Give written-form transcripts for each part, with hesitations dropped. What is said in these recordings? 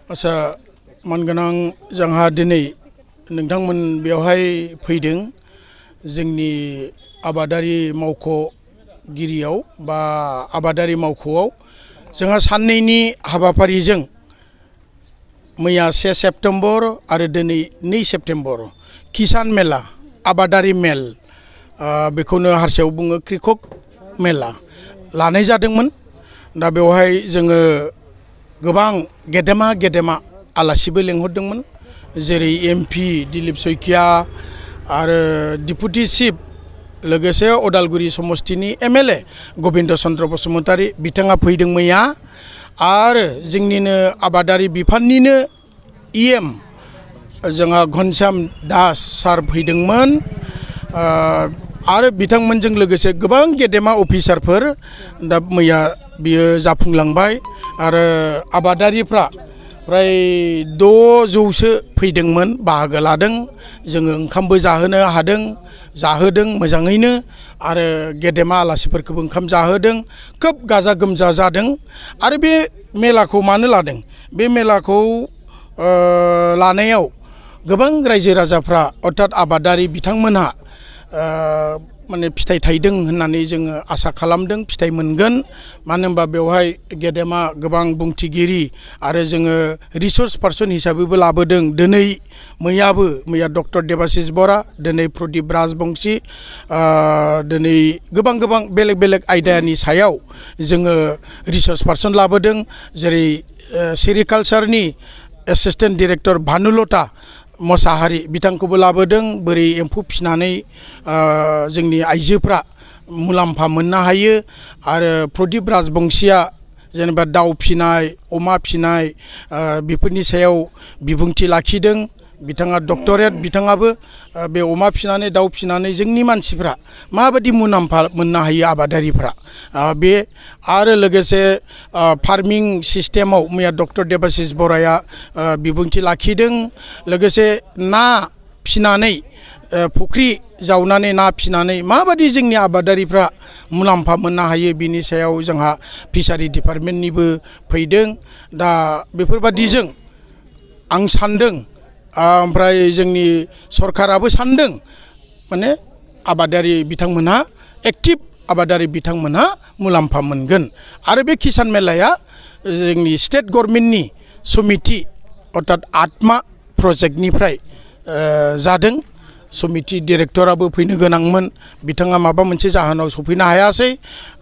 आसा मानगोनां जोंहा दिनै नोंथांमोन बेवहाय फैदों जोंनि आबादारि मावख'गिरियाव बा आबादारि मावख'आव जोंहा साननैनि हाबाफारिजों मैया 1 सेप्तेम्बर आरो दिनै 2 सेप्तेम्बर किसान मेला आबादारि मेल बेखौनो हारसायाव बुङो कृषक मेला लानाय जादोंमोन। दा बेवहाय जोङो गोबां गेदेमा आलासिबो लेंहरदोंमोन, जेरै MP दिलीप सैखिया आरो डिपुटि चिफ लोगोसे अदालगुरि समस्तिनि MLA गबिन्द चन्द्र बसुमतारी बिथाङा फैदों मैया, आरो जोंनिनो आबादारि बिफाननिनो EM जोंहा घनश्याम दास सार फैदोंमोन, आरो बिथांमोनजों लोगोसे गोबां गेदेमा अफिसारफोर दा मैया बियो जाफुंलांबाय। आरो आबादारिफ्रा फ्राय 600सो फैदोंमोन, बाहागो लादों। जोङो ओंखामबो जाहोनो हादों, जाहोदों मोजाङैनो, आरो गेदेमा आलासिफोरखौबो ओंखाम जाहोदों। खोब गाजा गोमजा जादों। आरो बे मेलाखौ मानो लादों? बे मेलाखौ लानायाव गोबां रायजो राजाफ्रा अर्थात आबादारि बिथांमोनहा माने फिथाइ थाइदों होननानै जोङो आसा खालामदों, फिथाइ मोनगोन। मानो होनबा बेवहाय गेदेमा गोबां बुंथिगिरि आरो जोङो रिसर्स पार्सन हिसाबैबो लाबोदों। मैया डक्टर देबाशिस बरा, दिनै प्रदीप राजबंशी, दिनै गोबां बेलेग आयदानि सायाव जोङो रिसर्स पार्सन लाबोदों। जेरै सेरिकालचारनि एसिस्टेन्ट डाइरेक्टर भानुलता मोसाहारि बिथांखौबो लाबोदों। बोरै एम्फौ फिनानै जोंनि आइजोफ्रा मुलाम्फा मोननो हायो। आरो प्रदीप राजबंशीया जेनेबा दाउ फिनाय, अमा फिनाय बेफोरनि सायाव बिबुंथि लाखिदों। बिथाङा डक्टरेट, बिथाङाबो बे अमा फिनानै दाउ फिनानै जोंनि मानसिफ्रा माबायदि मुलाम्फा मोननो हायो आबादारिफ्रा बे, आरो लोगोसे फार्मिं सिस्टेमाव मैया डक्टर देबाशिस बराया बिबुंथि लाखिदों। लोगोसे ना फिनानै फुख्रि जावनानै ना फिनानै माबायदि जोंनि आबादारिफ्रा मुलाम्फा मोननो हायो बिनि सायाव जोंहा फिसारि डिपार्टमेन्टनिबो फैदों। दा बेफोरबादिजों आं सान्दों, ओमफ्राय जोंनि सरकाराबो सान्दों, माने आबादारि बिथांमोनहा एक्टिभ आबादारि बिथांमोनहा मुलाम्फा मोनगोन। आरो बे किसान मेलाया जोंनि स्टेट गभर्नमेन्टनि समिति अर्थात आत्मा प्रजेक्टनिफ्राय जादों। समिति डिरेक्टराबो फैनो गोनांमोन, बिथाङा माबा मोनसे जाहोनाव सफैनो हायासै।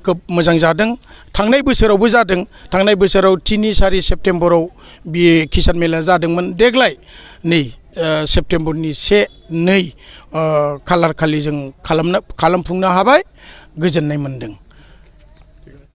खोब मोजां जादों। थांनाय बोसोरावबो जादों। थांनाय बोसोराव 3-4 सेप्तेम्बराव बे किसान मेला जादोंमोन। देग्लाय नै सेप्तेम्बरनि 1-2 खालार खालि जों खालामफुंनो हाबाय। गोजोननाय मोनदों।